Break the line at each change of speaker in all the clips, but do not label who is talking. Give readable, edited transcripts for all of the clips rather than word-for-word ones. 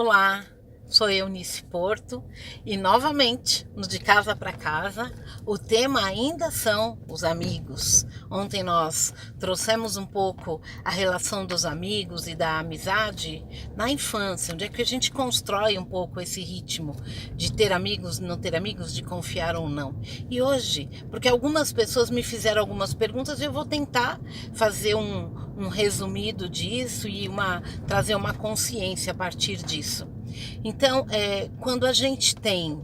Olá, sou Eunice Porto e novamente no De Casa para Casa o tema ainda são os amigos. Ontem nós trouxemos um pouco a relação dos amigos e da amizade na infância, onde é que a gente constrói um pouco esse ritmo de ter amigos, não ter amigos, de confiar ou não. E hoje, porque algumas pessoas me fizeram algumas perguntas, eu vou tentar fazer um resumido disso e trazer uma consciência a partir disso. Então, quando a gente tem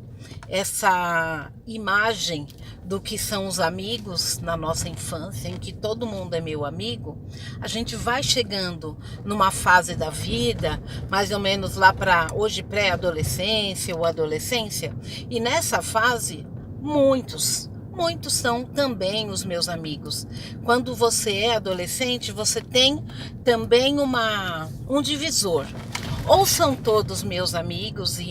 essa imagem do que são os amigos na nossa infância, em que todo mundo é meu amigo, a gente vai chegando numa fase da vida, mais ou menos lá para hoje pré-adolescência ou adolescência, e nessa fase, muitos são também os meus amigos. Quando você é adolescente, você tem também um divisor. Ou são todos meus amigos e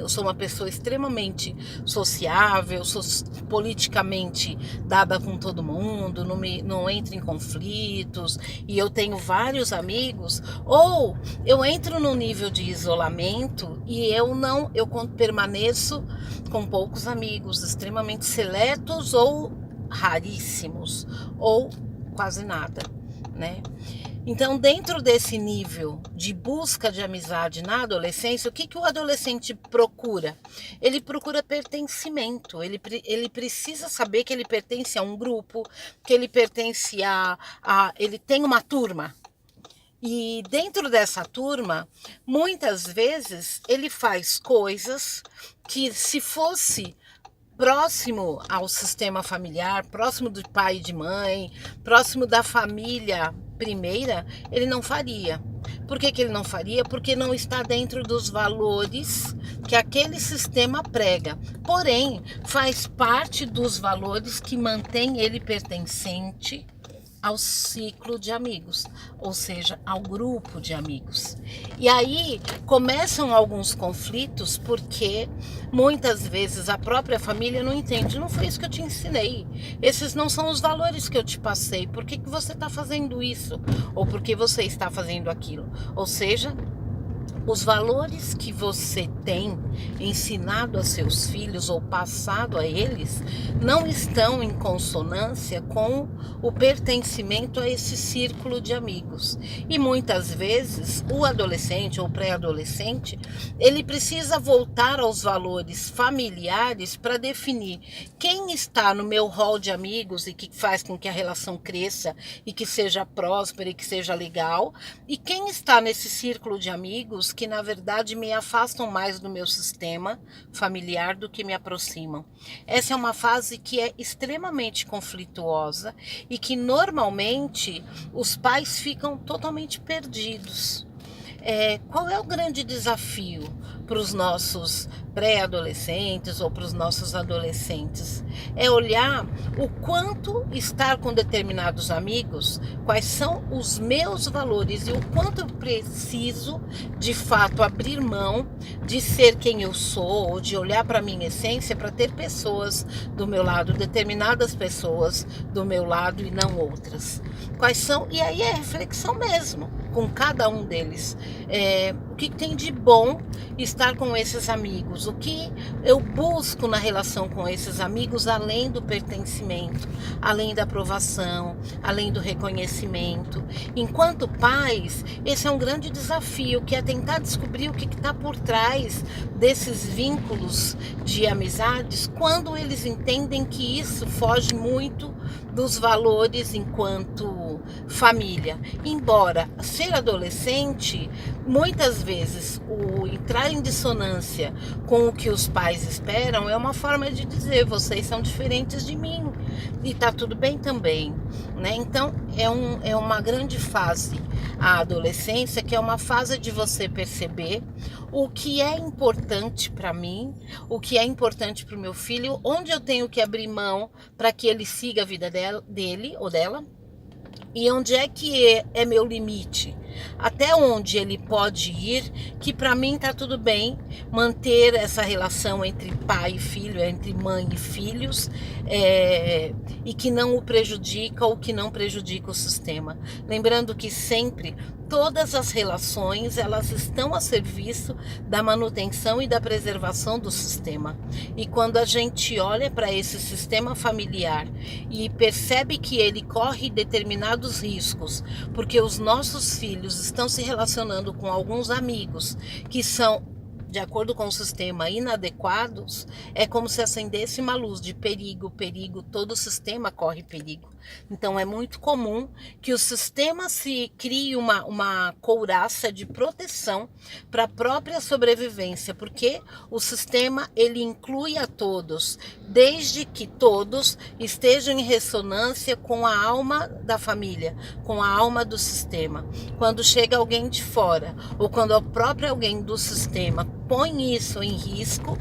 sou uma pessoa extremamente sociável, sou politicamente dada com todo mundo, não entro em conflitos e eu tenho vários amigos, ou eu entro num nível de isolamento e eu permaneço com poucos amigos, extremamente seletos ou raríssimos, ou quase nada, né? Então, dentro desse nível de busca de amizade na adolescência, o que o adolescente procura? Ele procura pertencimento, ele precisa saber que ele pertence a um grupo, que ele pertence ele tem uma turma. E dentro dessa turma, muitas vezes, ele faz coisas que, se fosse próximo ao sistema familiar, próximo do pai e de mãe, próximo da família primeira, ele não faria. Por que ele não faria? Porque não está dentro dos valores que aquele sistema prega. Porém, faz parte dos valores que mantém ele pertencente ao ciclo de amigos, ou seja, ao grupo de amigos. E aí começam alguns conflitos, porque muitas vezes a própria família não entende. Não foi isso que eu te ensinei, esses não são os valores que eu te passei, por que você está fazendo isso? Ou por que você está fazendo aquilo? Ou seja, os valores que você tem ensinado a seus filhos ou passado a eles não estão em consonância com o pertencimento a esse círculo de amigos. E muitas vezes o adolescente ou pré-adolescente, ele precisa voltar aos valores familiares para definir quem está no meu rol de amigos e que faz com que a relação cresça e que seja próspera e que seja legal, e quem está nesse círculo de amigos que na verdade me afastam mais do meu sistema familiar do que me aproximam. Essa é uma fase que é extremamente conflituosa e que normalmente os pais ficam totalmente perdidos. Qual é o grande desafio para os nossos pré-adolescentes ou para os nossos adolescentes? É olhar o quanto estar com determinados amigos, quais são os meus valores e o quanto eu preciso, de fato, abrir mão de ser quem eu sou, ou de olhar para a minha essência, para ter pessoas do meu lado, determinadas pessoas do meu lado e não outras. Quais são? E aí é reflexão mesmo, com cada um deles. O que tem de bom estar com esses amigos? O que eu busco na relação com esses amigos, além do pertencimento, além da aprovação, além do reconhecimento? Enquanto pais, esse é um grande desafio, que é tentar descobrir o que está por trás desses vínculos de amizades, quando eles entendem que isso foge muito dos valores enquanto família. Embora ser adolescente, muitas vezes o entrar em dissonância com o que os pais esperam é uma forma de dizer: vocês são diferentes de mim e tá tudo bem também, né? Então é uma grande fase, a adolescência, que é uma fase de você perceber o que é importante para mim, o que é importante para o meu filho, onde eu tenho que abrir mão para que ele siga a vida dele ou dela, E onde é que é meu limite? Até onde ele pode ir, que para mim tá tudo bem manter essa relação entre pai e filho, entre mãe e filhos, e que não o prejudica ou que não prejudica o sistema. Lembrando que sempre todas as relações elas estão a serviço da manutenção e da preservação do sistema. E quando a gente olha para esse sistema familiar e percebe que ele corre determinados riscos, porque os nossos filhos estão se relacionando com alguns amigos que são, de acordo com o sistema, inadequados, é como se acendesse uma luz de perigo, perigo, todo o sistema corre perigo. Então é muito comum que o sistema se crie uma couraça de proteção para a própria sobrevivência, porque o sistema ele inclui a todos, desde que todos estejam em ressonância com a alma da família, com a alma do sistema. Quando chega alguém de fora, ou quando o próprio alguém do sistema põe isso em risco,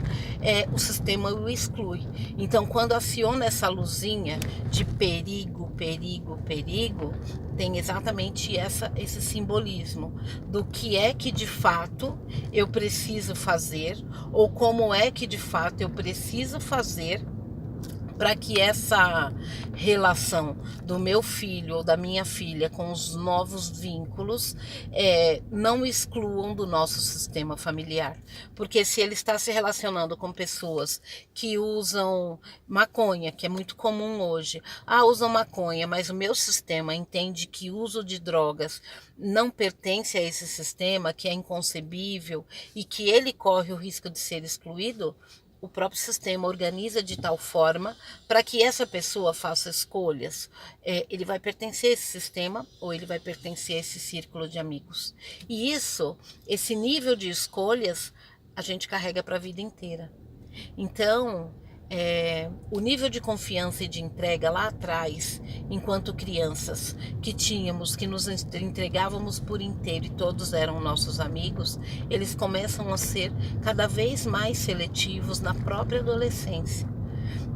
o sistema o exclui. Então, quando aciona essa luzinha de perigo, perigo, perigo, tem exatamente esse simbolismo do que é que de fato eu preciso fazer, ou como é que de fato eu preciso fazer para que essa relação do meu filho ou da minha filha com os novos vínculos não excluam do nosso sistema familiar. Porque se ele está se relacionando com pessoas que usam maconha, que é muito comum hoje, usam maconha, mas o meu sistema entende que o uso de drogas não pertence a esse sistema, que é inconcebível e que ele corre o risco de ser excluído, o próprio sistema organiza de tal forma para que essa pessoa faça escolhas. Ele vai pertencer a esse sistema ou ele vai pertencer a esse círculo de amigos. E esse nível de escolhas, a gente carrega para a vida inteira. Então, o nível de confiança e de entrega lá atrás, enquanto crianças, que nos entregávamos por inteiro e todos eram nossos amigos, eles começam a ser cada vez mais seletivos na própria adolescência.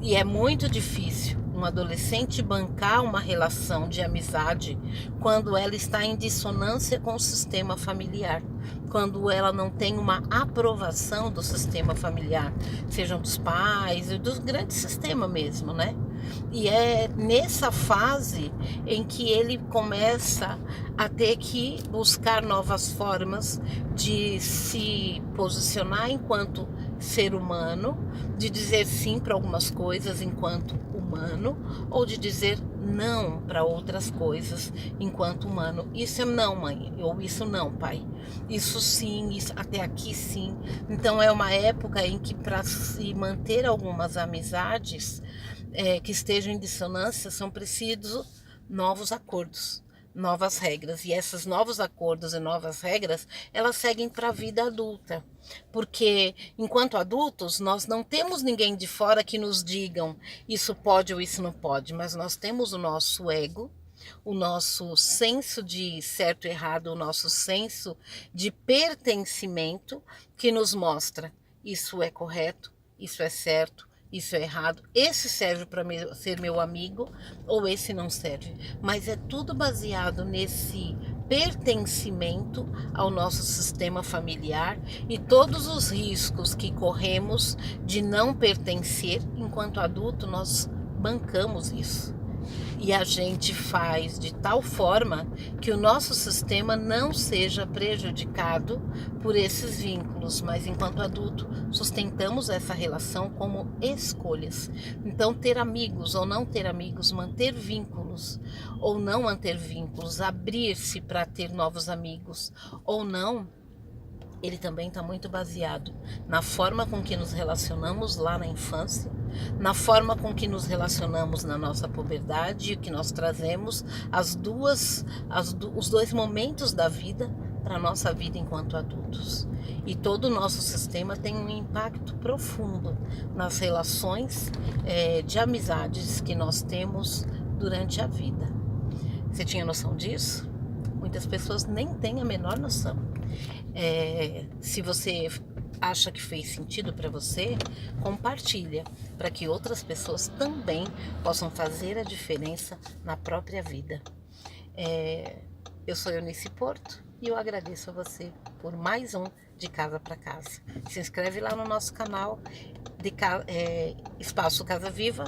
E é muito difícil um adolescente bancar uma relação de amizade quando ela está em dissonância com o sistema familiar, quando ela não tem uma aprovação do sistema familiar, sejam dos pais, do grande sistema mesmo, né? E é nessa fase em que ele começa a ter que buscar novas formas de se posicionar enquanto ser humano, de dizer sim para algumas coisas enquanto humano, ou de dizer não para outras coisas enquanto humano. Isso é não, mãe, ou isso não, pai. Isso sim, isso até aqui sim. Então é uma época em que, para se manter algumas amizades que estejam em dissonância, são precisos novos acordos, novas regras. E esses novos acordos e novas regras, elas seguem para a vida adulta. Porque, enquanto adultos, nós não temos ninguém de fora que nos digam isso pode ou isso não pode, mas nós temos o nosso ego, o nosso senso de certo e errado, o nosso senso de pertencimento, que nos mostra isso é correto, isso é certo, isso é errado, esse serve para ser meu amigo ou esse não serve. Mas é tudo baseado nesse pertencimento ao nosso sistema familiar e todos os riscos que corremos de não pertencer. Enquanto adulto, nós bancamos isso. E a gente faz de tal forma que o nosso sistema não seja prejudicado por esses vínculos, mas enquanto adulto sustentamos essa relação como escolhas. Então, ter amigos ou não ter amigos, manter vínculos ou não manter vínculos, abrir-se para ter novos amigos ou não, ele também está muito baseado na forma com que nos relacionamos lá na infância, na forma com que nos relacionamos na nossa puberdade, e o que nós trazemos os dois momentos da vida para a nossa vida enquanto adultos. E todo o nosso sistema tem um impacto profundo nas relações de amizades que nós temos durante a vida. Você tinha noção disso? Muitas pessoas nem têm a menor noção. Se você acha que fez sentido para você, compartilha para que outras pessoas também possam fazer a diferença na própria vida. Eu sou Eunice Porto e eu agradeço a você por mais um De Casa para Casa. Se inscreve lá no nosso canal de Espaço Casa Viva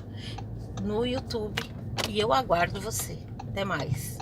no YouTube e eu aguardo você. Até mais.